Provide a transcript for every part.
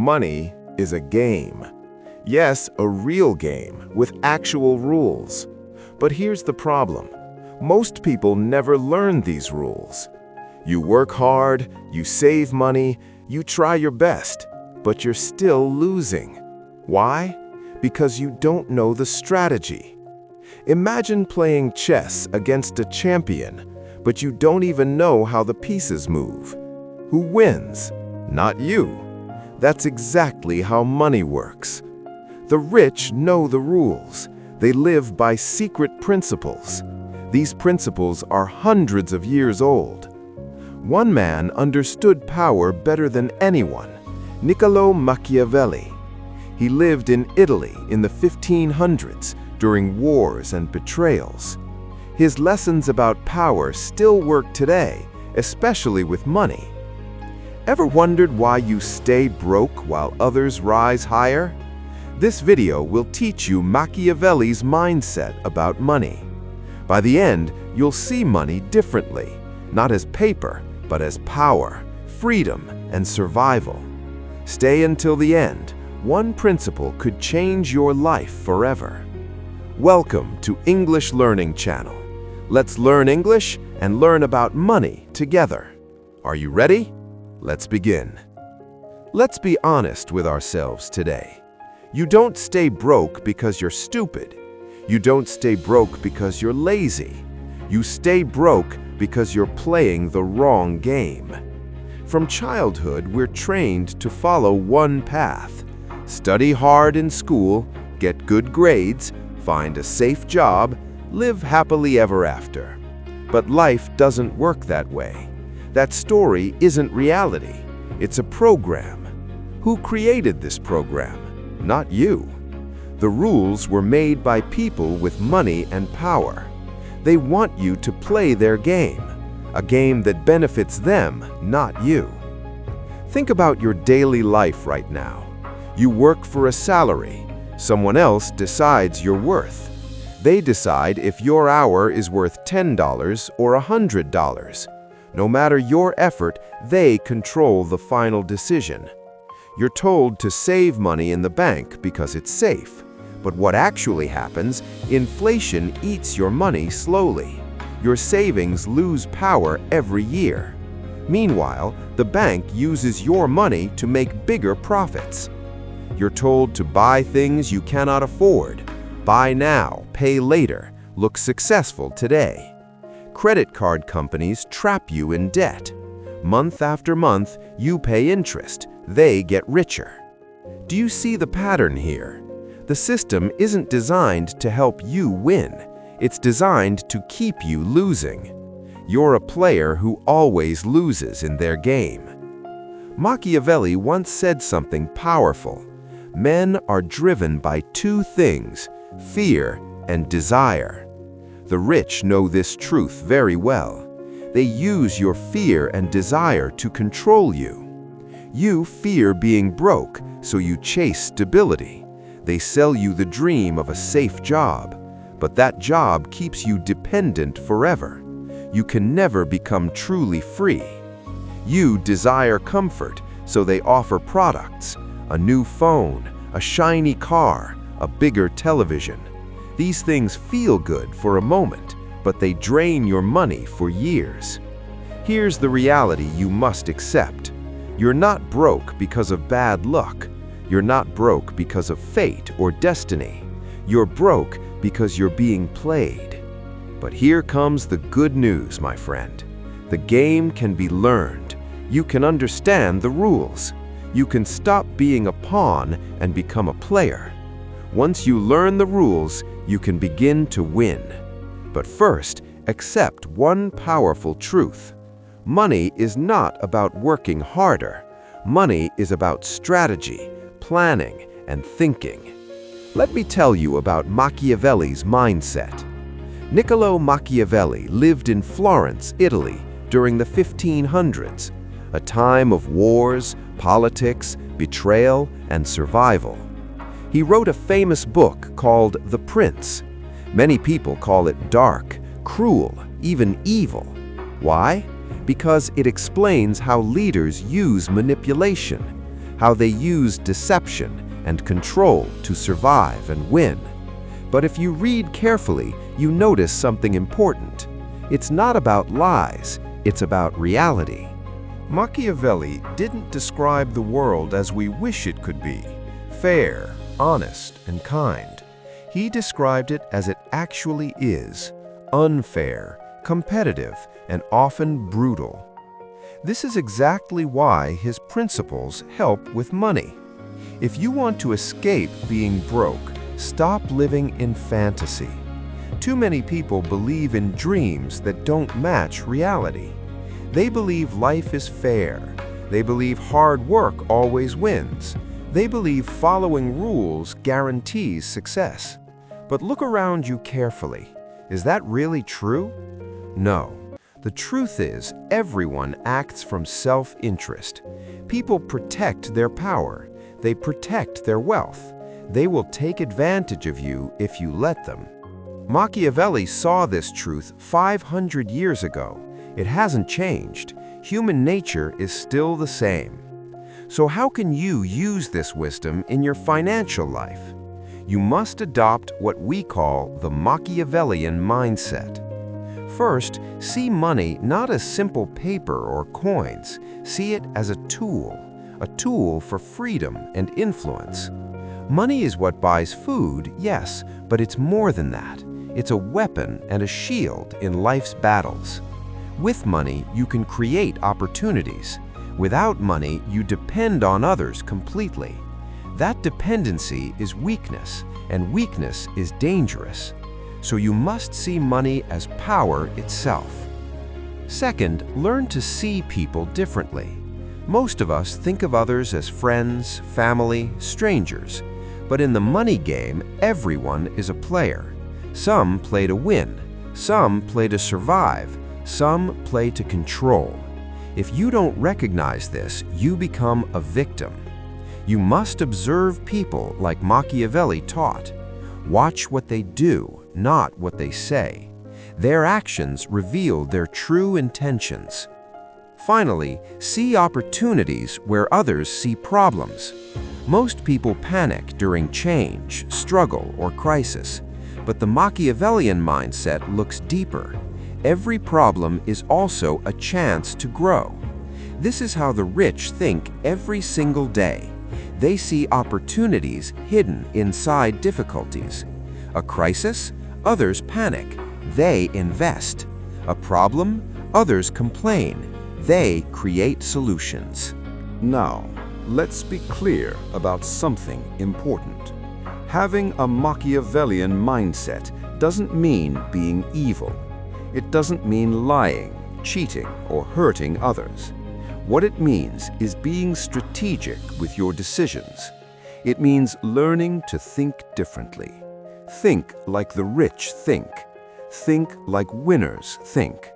Money is a game. Yes, a real game with actual rules. But here's the problem. Most people never learn these rules. You work hard, you save money, you try your best, but you're still losing. Why? Because you don't know the strategy. Imagine playing chess against a champion, but you don't even know how the pieces move. Who wins? Not you. That's exactly how money works. The rich know the rules. They live by secret principles. These principles are hundreds of years old. One man understood power better than anyone, Niccolo Machiavelli. He lived in Italy in the 1500s during wars and betrayals. His lessons about power still work today, especially with money. Ever wondered why you stay broke while others rise higher? This video will teach you Machiavelli's mindset about money. By the end, you'll see money differently, not as paper, but as power, freedom, and survival. Stay until the end. One principle could change your life forever. Welcome to English Learning Channel. Let's learn English and learn about money together. Are you ready? Let's begin. Let's be honest with ourselves today. You don't stay broke because you're stupid. You don't stay broke because you're lazy. You stay broke because you're playing the wrong game. From childhood, we're trained to follow one path. Study hard in school, get good grades, find a safe job, live happily ever after. But life doesn't work that way. That story isn't reality. It's a program. Who created this program? Not you. The rules were made by people with money and power. They want you to play their game, a game that benefits them, not you. Think about your daily life right now. You work for a salary. Someone else decides your worth. They decide if your hour is worth $10 or $100. No matter your effort, they control the final decision. You're told to save money in the bank because it's safe. But what actually happens, inflation eats your money slowly. Your savings lose power every year. Meanwhile, the bank uses your money to make bigger profits. You're told to buy things you cannot afford. Buy now, pay later, look successful today. Credit card companies trap you in debt. Month after month, you pay interest. They get richer. Do you see the pattern here? The system isn't designed to help you win. It's designed to keep you losing. You're a player who always loses in their game. Machiavelli once said something powerful. Men are driven by two things, fear and desire. The rich know this truth very well. They use your fear and desire to control you. You fear being broke, so you chase stability. They sell you the dream of a safe job, but that job keeps you dependent forever. You can never become truly free. You desire comfort, so they offer products, a new phone, a shiny car, a bigger television. These things feel good for a moment, but they drain your money for years. Here's the reality you must accept. You're not broke because of bad luck. You're not broke because of fate or destiny. You're broke because you're being played. But here comes the good news, my friend. The game can be learned. You can understand the rules. You can stop being a pawn and become a player. Once you learn the rules, you can begin to win. But first, accept one powerful truth. Money is not about working harder. Money is about strategy, planning, and thinking. Let me tell you about Machiavelli's mindset. Niccolo Machiavelli lived in Florence, Italy, during the 1500s, a time of wars, politics, betrayal, and survival. He wrote a famous book called The Prince. Many people call it dark, cruel, even evil. Why? Because it explains how leaders use manipulation. how they use deception and control to survive and win. But if you read carefully, you notice something important. It's not about lies, it's about reality. Machiavelli didn't describe the world as we wish it could be, fair, honest, and kind. He described it as it actually is, unfair, competitive, and often brutal. This is exactly why his principles help with money. If you want to escape being broke, stop living in fantasy. Too many people believe in dreams that don't match reality. They believe life is fair. They believe hard work always wins. They believe following rules guarantees success. But look around you carefully. Is that really true? No. The truth is, everyone acts from self-interest. People protect their power. They protect their wealth. They will take advantage of you if you let them. Machiavelli saw this truth 500 years ago. It hasn't changed. Human nature is still the same. So how can you use this wisdom in your financial life? You must adopt what we call the Machiavellian mindset. First, see money not as simple paper or coins. See it as a tool for freedom and influence. Money is what buys food, yes, but it's more than that. It's a weapon and a shield in life's battles. With money, you can create opportunities. Without money, you depend on others completely. That dependency is weakness, and weakness is dangerous. So you must see money as power itself. Second, learn to see people differently. Most of us think of others as friends, family, strangers. But in the money game, everyone is a player. Some play to win, some play to survive, some play to control. If you don't recognize this, you become a victim. You must observe people like Machiavelli taught. Watch what they do, not what they say. Their actions reveal their true intentions. Finally, see opportunities where others see problems. Most people panic during change, struggle, or crisis. But the Machiavellian mindset looks deeper. Every problem is also a chance to grow. This is how the rich think every single day. They see opportunities hidden inside difficulties. A crisis? Others panic. They invest. A problem? Others complain. They create solutions. Now, let's be clear about something important. Having a Machiavellian mindset doesn't mean being evil. It doesn't mean lying, cheating, or hurting others. What it means is being strategic with your decisions. It means learning to think differently. Think like the rich think. Think like winners think.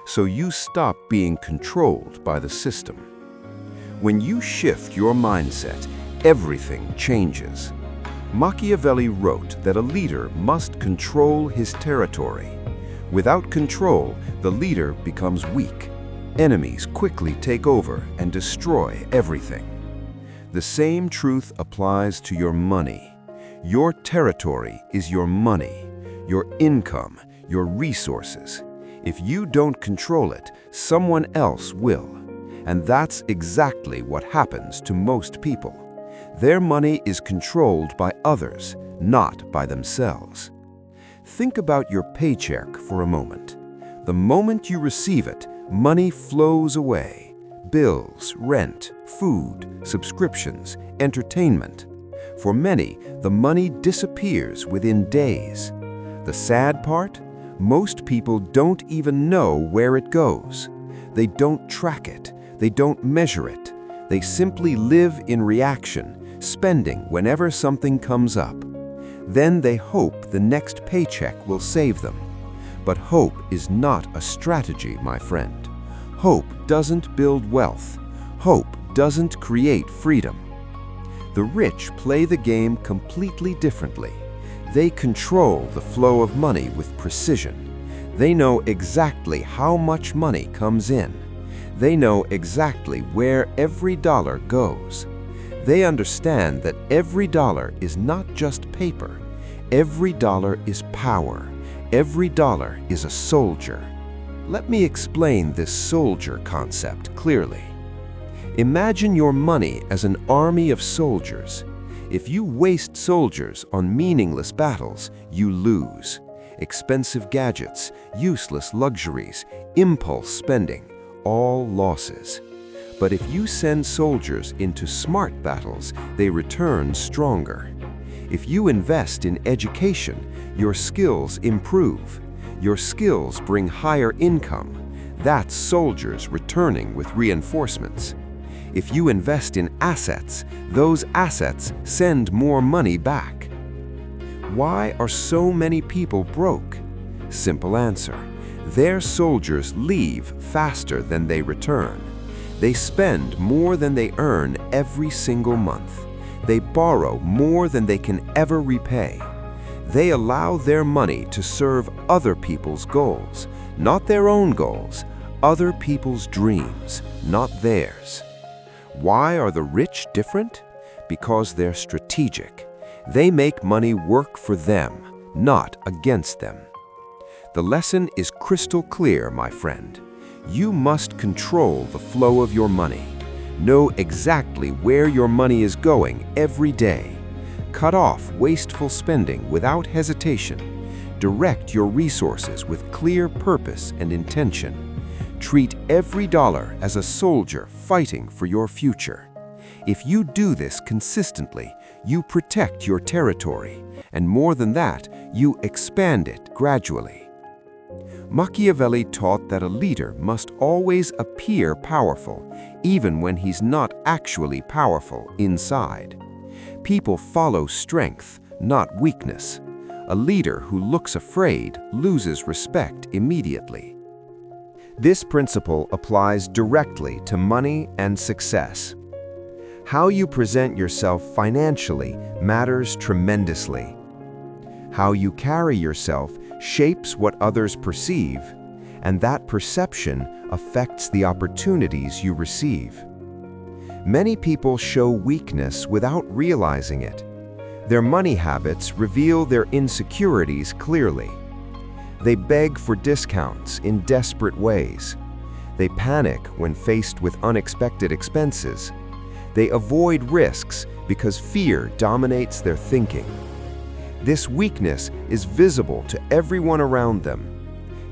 So you stop being controlled by the system. When you shift your mindset, everything changes. Machiavelli wrote that a leader must control his territory. Without control, the leader becomes weak. Enemies quickly take over and destroy everything. The same truth applies to your money. Your territory is your money, your income, your resources. If you don't control it, someone else will. And that's exactly what happens to most people. Their money is controlled by others, not by themselves. Think about your paycheck for a moment. The moment you receive it, money flows away. Bills, rent, food, subscriptions, entertainment. For many, the money disappears within days. The sad part? Most people don't even know where it goes. They don't track it. They don't measure it. They simply live in reaction, spending whenever something comes up. Then they hope the next paycheck will save them. But hope is not a strategy, my friend. Hope doesn't build wealth. Hope doesn't create freedom. The rich play the game completely differently. They control the flow of money with precision. They know exactly how much money comes in. They know exactly where every dollar goes. They understand that every dollar is not just paper. Every dollar is power. Every dollar is a soldier. Let me explain this soldier concept clearly. Imagine your money as an army of soldiers. If you waste soldiers on meaningless battles, you lose. Expensive gadgets, useless luxuries, impulse spending, all losses. But if you send soldiers into smart battles, they return stronger. If you invest in education, your skills improve. Your skills bring higher income. That's soldiers returning with reinforcements. If you invest in assets, those assets send more money back. Why are so many people broke? Simple answer. Their soldiers leave faster than they return. They spend more than they earn every single month. They borrow more than they can ever repay. They allow their money to serve other people's goals, not their own goals, other people's dreams, not theirs. Why are the rich different? Because they're strategic. They make money work for them, not against them. The lesson is crystal clear, my friend. You must control the flow of your money. Know exactly where your money is going every day. Cut off wasteful spending without hesitation. Direct your resources with clear purpose and intention. Treat every dollar as a soldier fighting for your future. If you do this consistently, you protect your territory, and more than that, you expand it gradually. Machiavelli taught that a leader must always appear powerful, even when he's not actually powerful inside. People follow strength, not weakness. A leader who looks afraid loses respect immediately. This principle applies directly to money and success. How you present yourself financially matters tremendously. How you carry yourself shapes what others perceive, and that perception affects the opportunities you receive. Many people show weakness without realizing it. Their money habits reveal their insecurities clearly. They beg for discounts in desperate ways. They panic when faced with unexpected expenses. They avoid risks because fear dominates their thinking. This weakness is visible to everyone around them.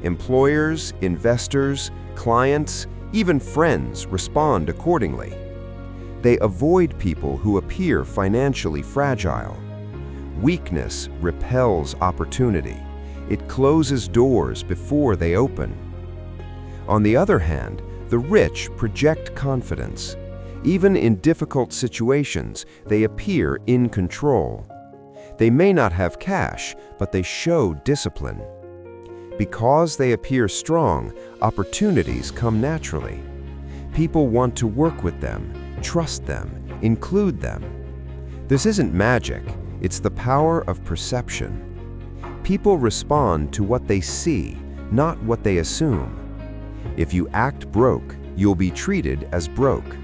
Employers, investors, clients, even friends respond accordingly. They avoid people who appear financially fragile. Weakness repels opportunity. It closes doors before they open. On the other hand, the rich project confidence. Even in difficult situations, they appear in control. They may not have cash, but they show discipline. Because they appear strong, opportunities come naturally. People want to work with them, trust them, include them. This isn't magic, it's the power of perception. People respond to what they see, not what they assume. If you act broke, you'll be treated as broke.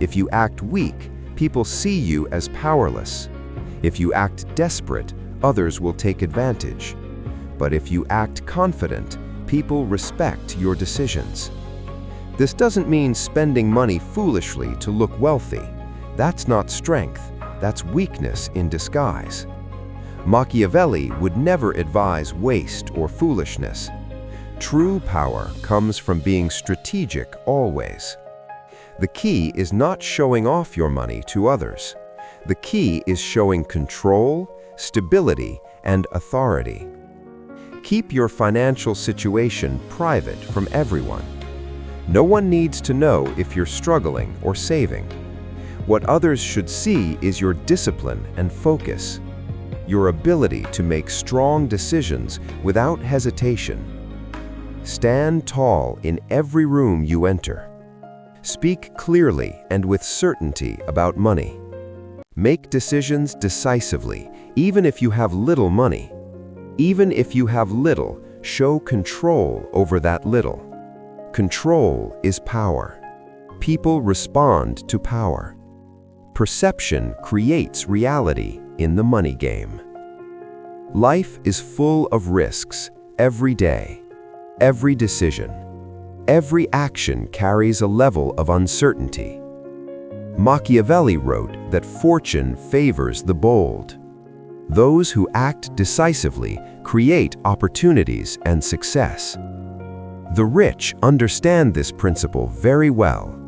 If you act weak, people see you as powerless. If you act desperate, others will take advantage. But if you act confident, people respect your decisions. This doesn't mean spending money foolishly to look wealthy. That's not strength, that's weakness in disguise. Machiavelli would never advise waste or foolishness. True power comes from being strategic always. The key is not showing off your money to others. The key is showing control, stability, and authority. Keep your financial situation private from everyone. No one needs to know if you're struggling or saving. What others should see is your discipline and focus, your ability to make strong decisions without hesitation. Stand tall in every room you enter. Speak clearly and with certainty about money. Make decisions decisively, even if you have little money. Even if you have little, show control over that little. Control is power. People respond to power. Perception creates reality in the money game. Life is full of risks every day. Every decision, every action carries a level of uncertainty. Machiavelli wrote that fortune favors the bold. Those who act decisively create opportunities and success. The rich understand this principle very well.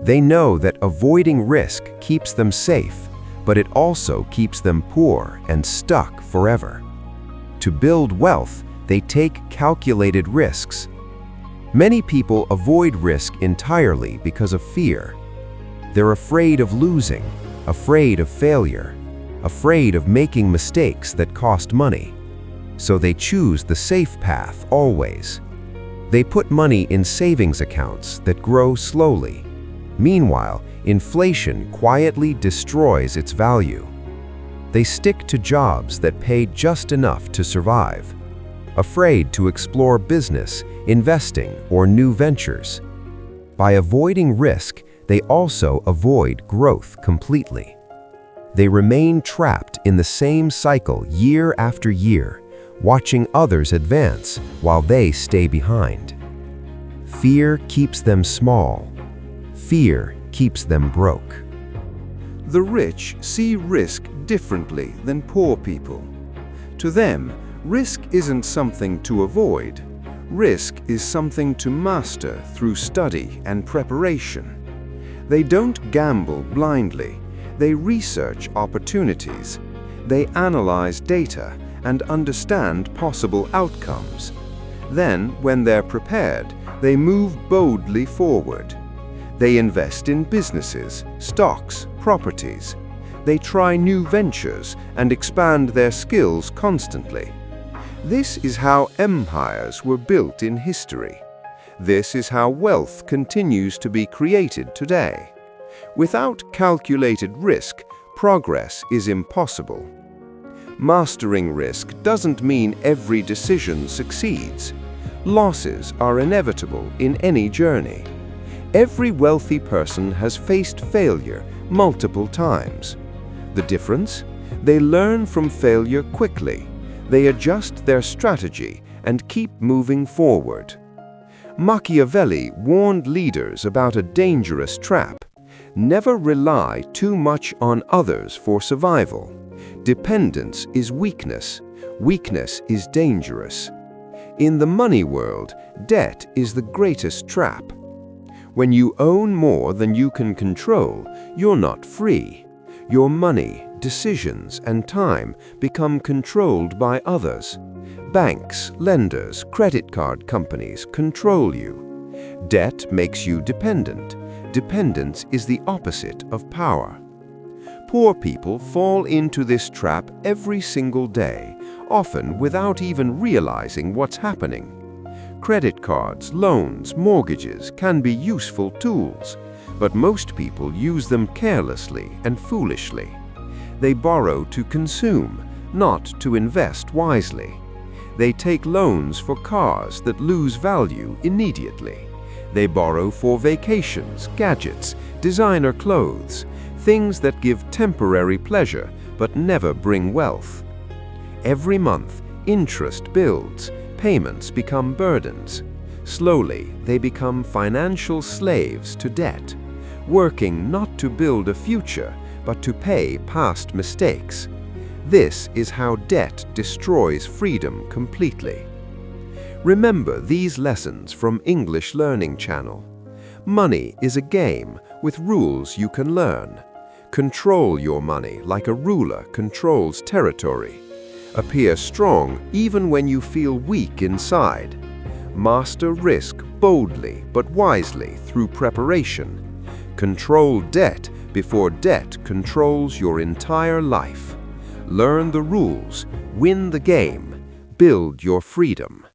They know that avoiding risk keeps them safe, but it also keeps them poor and stuck forever. To build wealth, they take calculated risks. Many people avoid risk entirely because of fear. They're afraid of losing, afraid of failure, afraid of making mistakes that cost money. So they choose the safe path always. They put money in savings accounts that grow slowly. Meanwhile, inflation quietly destroys its value. They stick to jobs that pay just enough to survive, afraid to explore business, investing, or new ventures. By avoiding risk, they also avoid growth completely. They remain trapped in the same cycle year after year, watching others advance while they stay behind. Fear keeps them small. Fear keeps them broke. The rich see risk differently than poor people. To them, risk isn't something to avoid. Risk is something to master through study and preparation. They don't gamble blindly. They research opportunities. They analyze data and understand possible outcomes. Then, when they're prepared, they move boldly forward. They invest in businesses, stocks, properties. They try new ventures and expand their skills constantly. This is how empires were built in history. This is how wealth continues to be created today. Without calculated risk, progress is impossible. Mastering risk doesn't mean every decision succeeds. Losses are inevitable in any journey. Every wealthy person has faced failure multiple times. The difference? They learn from failure quickly. They adjust their strategy and keep moving forward. Machiavelli warned leaders about a dangerous trap. Never rely too much on others for survival. Dependence is weakness. Weakness is dangerous. In the money world, debt is the greatest trap. When you own more than you can control, you're not free. Your money, decisions, and time become controlled by others. Banks, lenders, credit card companies control you. Debt makes you dependent. Dependence is the opposite of power. Poor people fall into this trap every single day, often without even realizing what's happening. Credit cards, loans, mortgages can be useful tools, but most people use them carelessly and foolishly. They borrow to consume, not to invest wisely. They take loans for cars that lose value immediately. They borrow for vacations, gadgets, designer clothes, things that give temporary pleasure but never bring wealth. Every month, interest builds, payments become burdens. Slowly, they become financial slaves to debt, working not to build a future, but to pay past mistakes. This is how debt destroys freedom completely. Remember these lessons from English Learning Channel. Money is a game with rules you can learn. Control your money like a ruler controls territory. Appear strong even when you feel weak inside. Master risk boldly but wisely through preparation. Control debt before debt controls your entire life. Learn the rules, win the game, build your freedom.